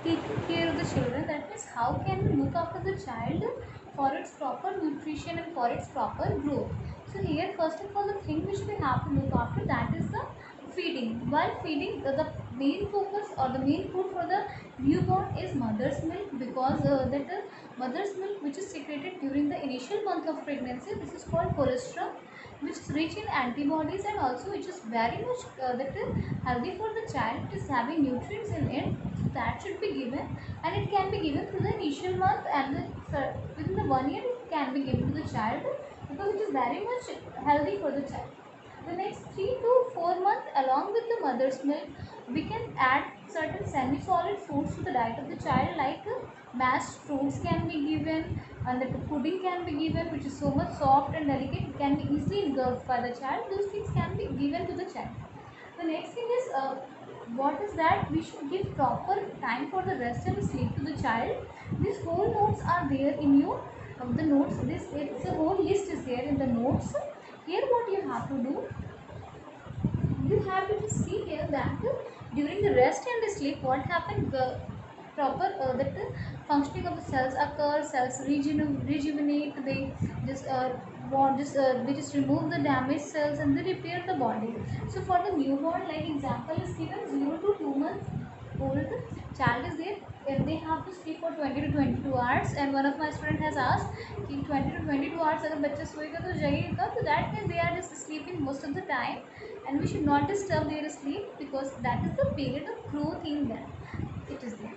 taking care of the children, that means how can we look after the child for its proper nutrition and for its proper growth. So here first of all the thing which we have to look after, that is the feeding. While feeding, the main focus or the main food for the newborn is mother's milk, because that the mother's milk which is secreted during the initial month of pregnancy, this is called colostrum, which is rich in antibodies and also which is very much that is healthy for the child. It is having nutrients in it, so that should be given, and it can be given through the initial month, and within the 1 year it can be given to the child, because it is very much healthy for the child. The next 3 to 4 months, along with the mother's milk, we can add certain semi-solid foods to the diet of the child, like mashed fruits can be given, and the pudding can be given, which is so much soft and delicate, it can be easily engulfed by the child. Those things can be given to the child. The next thing is, what is that we should give proper time for the rest and sleep to the child. These whole notes are there in you. The notes, this it's a whole list is there in the notes. Here what you have to do, you have to just see here that during the rest and the sleep what happened, the proper that the functioning of the cells occur, cells rejuvenate, they just they just remove the damaged cells and they repair the body. So for the newborn, like example is given, 0 to 2 months old child is there, and they have to sleep for 20 to 22 hours, and one of my student has asked कि 20 to 22 hours अगर बच्चा सोएगा तो जागेगा, तो that means they are just sleeping most of the time, and we should not disturb their sleep, because that is the period of growth in them. It is there.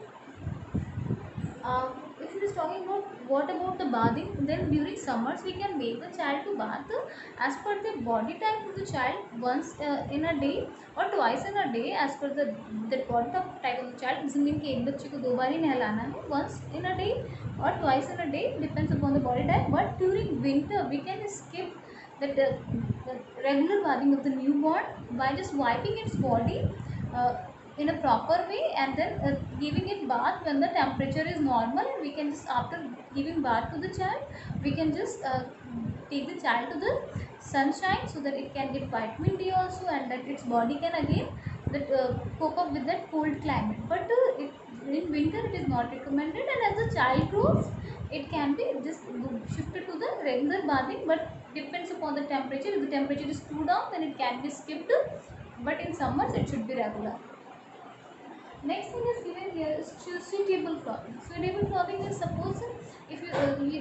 If it is talking about what about the bathing, then during summers we can make the child to bath as per the body type of the child, once in a day or twice in a day, as per the body type of the child. Doesn't mean कि एक बच्चे को 2 बार ही नहलाना है, once in a day or twice in a day, depends upon the body type. But during winter we can skip the regular bathing of the newborn by just wiping its body in a proper way, and then giving it bath when the temperature is normal. We can just, after giving bath to the child, we can just take the child to the sunshine, so that it can get vitamin D also, and that its body can again cope up with that cold climate. But in winter it is not recommended, and as the child grows it can be just shifted to the regular bathing, but depends upon the temperature. If the temperature is too down, then it can be skipped, but in summers it should be regular. Next thing is given here is suitable clothing. Suitable clothing is, suppose if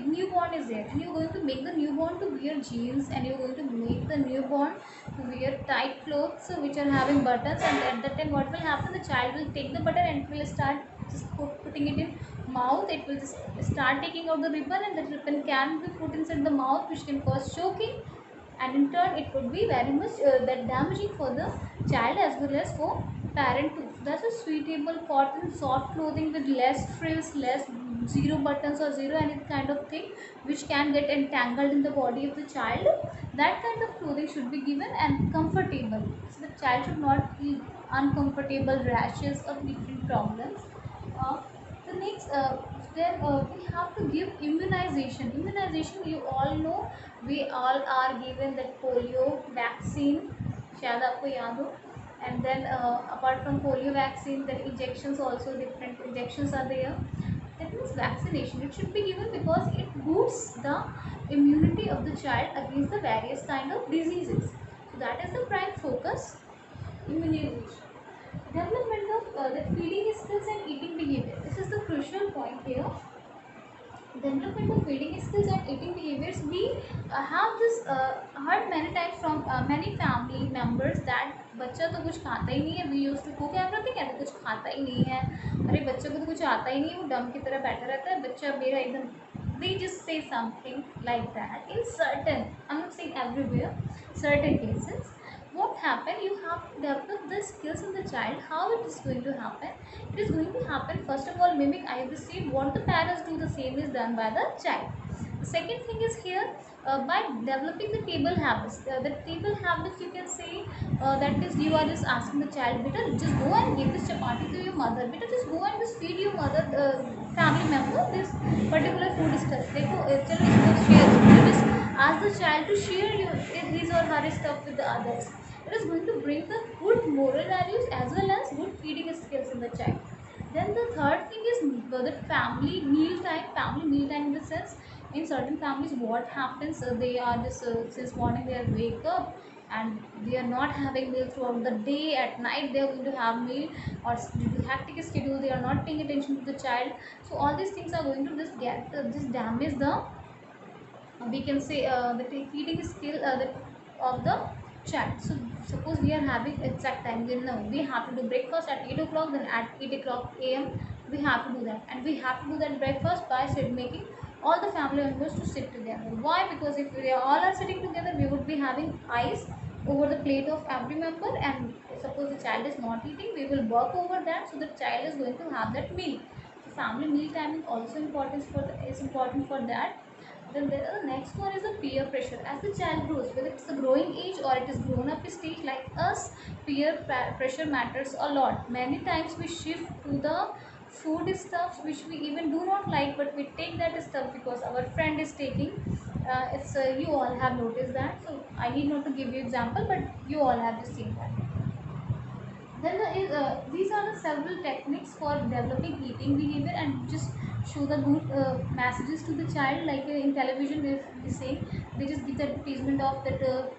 newborn is there and you're going to make the newborn to wear jeans, and you're going to make the newborn to wear tight clothes which are having buttons, and at that time what will happen, the child will take the button and will start just putting it in mouth. It will just start taking out the ribbon, and the ribbon can be put inside the mouth, which can cause choking, and in turn it could be very much that damaging for the child as well as for parent too. That's a suitable cotton soft clothing with less frills, less zero buttons or zero any kind of thing which can get entangled in the body of the child. That kind of clothing should be given, and comfortable, so the child should not feel uncomfortable, rashes or different problems. uh, the next then we have to give immunization. Immunization, you all know, we all are given that polio vaccine, शायद आपको याद हो. And then apart from polio vaccine, then injections also, different injections are there. That means vaccination, it should be given because it boosts the immunity of the child against the various kind of diseases. So that is the prime focus, immunization. Development of the feeding skills and eating behavior, this is the crucial point here. Development of feeding skills and eating behaviors, we have this heard many times from many family members that बच्चा तो कुछ खाता ही नहीं है, we use to cook everything, कहते कुछ खाता ही नहीं है, अरे बच्चे को तो कुछ आता ही नहीं है, वो डम की तरह बैठा रहता है, बच्चा मेरा एकदम. They just say something like that in certain, I'm not saying everywhere, certain cases. What happen, you have to develop the skills in the child. How it is going to happen, it is going to happen first of all, mimic I the same what the parents do, the same is done by the child. The second thing is here, by developing the table habits. The table habits, you can say, that is, you are just asking the child, beta just go and give this chapati to your mother, beta just go and just feed your mother, family member, this particular food stuff, देखो चलो इसको share, you just ask the child to share his or her stuff with the others. It is going to bring the good moral values as well as good feeding skills in the child. Then the third thing the family meal time in the sense, in certain families what happens, they are just since morning they are wake up and they are not having meal throughout the day. At night they are going to have meal, or due to hectic schedule they are not paying attention to the child. So all these things are going to just damage the, we can say, the feeding skill of the child. So suppose we are having exact time, then no, we have to do breakfast at 8 o'clock, then at 8 o'clock am we have to do that, and we have to do that breakfast by making all the family members to sit together. Why? Because if we all are sitting together, we would be having eyes over the plate of every member, and suppose the child is not eating, we will work over that, so the child is going to have that meal. So family meal timing also is important for that. Then the next one is the peer pressure. As the child grows, whether it's a growing age or it is grown up stage like us, pressure matters a lot. Many times we shift to the food stuffs which we even do not like, but we take that stuff because our friend is taking. It's You all have noticed that, so I need not to give you example, but you all have just seen that. Then these are the several techniques for developing eating behavior, and just show the good messages to the child. Like in television, if we say, they just give the advertisement of that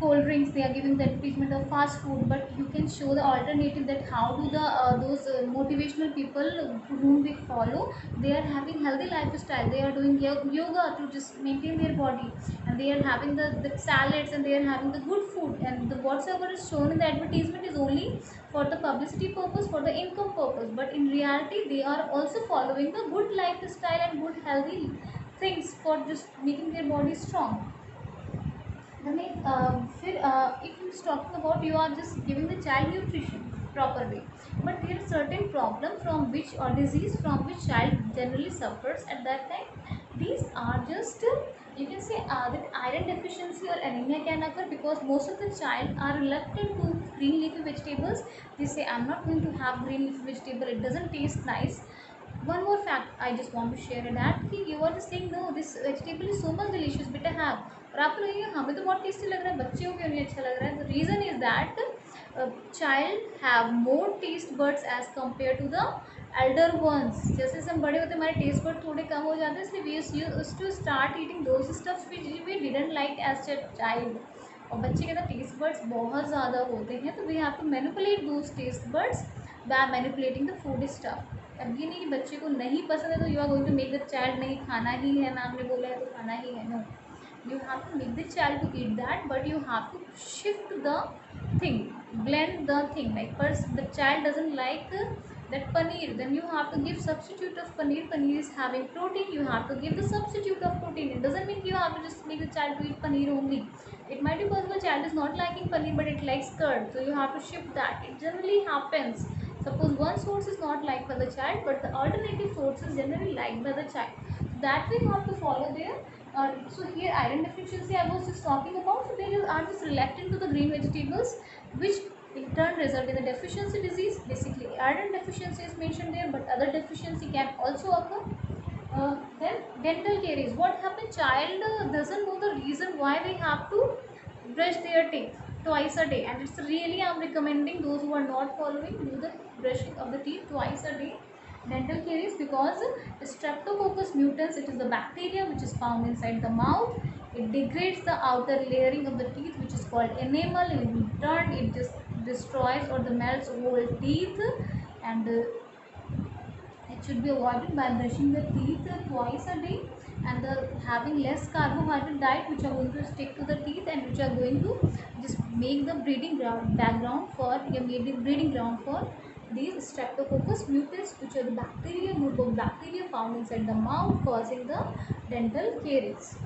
cold drinks, they are giving the advertisement of fast food, but you can show the alternative, that how do the those motivational people whom we follow, they are having healthy lifestyle, they are doing yoga to just maintain their body, and they are having the salads, and they are having the good food, and the whatsoever is shown in the advertisement is only for the publicity purpose, for the income purpose, but in reality they are also following the good lifestyle and good healthy things for just making their body strong. Then if you're talking about, you are just giving the child nutrition proper way, but there are certain problem from which, or disease from which child generally suffers at that time. These are just you can say that iron deficiency or anemia can occur, because most of the child are reluctant to green leafy vegetables. They say, I'm not going to have green leafy vegetable, it doesn't taste nice. One more fact I just want to share that कि you are just saying no, this vegetable is so much delicious, बेटा have, और आपको लगेगा हमें तो बहुत tasty लग रहा है, बच्चे को क्यों नहीं अच्छा लग रहा है. The reason is that child have more taste buds as compared to the elder ones. जैसे जैसे हम बड़े होते हैं हमारे टेस्ट बड थोड़े कम हो जाते हैं, इसलिए we used to start eating those stuffs which we didn't like as a child. और बच्चे के अंदर टेस्ट बड्स बहुत ज़्यादा होते हैं, तो we have to manipulate those taste buds by manipulating the food stuff. अब ये नहीं कि बच्चे को नहीं पसंद है तो you are going to make the child नहीं खाना ही है, मैम ने बोला है तो खाना ही है. No, you have to make the child to eat that, but you have to shift the thing, blend the thing. Like first the child doesn't like that paneer, then you have to give substitute of paneer. Paneer is having protein, you have to give the substitute of protein. It doesn't mean you have to just make the child to eat paneer only. It might be possible child is not liking paneer but it likes curd, so you have to shift that. It generally happens. Suppose one source is not liked by the child, but the alternative source is generally liked by the child. That way you have to follow there. So here iron deficiency I was just talking about. So they are just reluctant to the green vegetables, which in turn result in the deficiency disease. Basically iron deficiency is mentioned there, but other deficiency can also occur. Then dental caries. What happens? Child doesn't know the reason why we have to brush their teeth twice a day, and it's really I'm recommending those who are not following, do the brushing of the teeth twice a day. Dental caries, because Streptococcus mutans, it is the bacteria which is found inside the mouth. It degrades the outer layering of the teeth, which is called enamel. In turn it just destroys or the melts whole teeth, and it should be avoided by brushing the teeth twice a day, and having less carbohydrate diet, which are going to stick to the teeth and which are going to just make the breeding ground for these Streptococcus mutans, which are the bacteria, group of bacteria found inside the mouth causing the dental caries.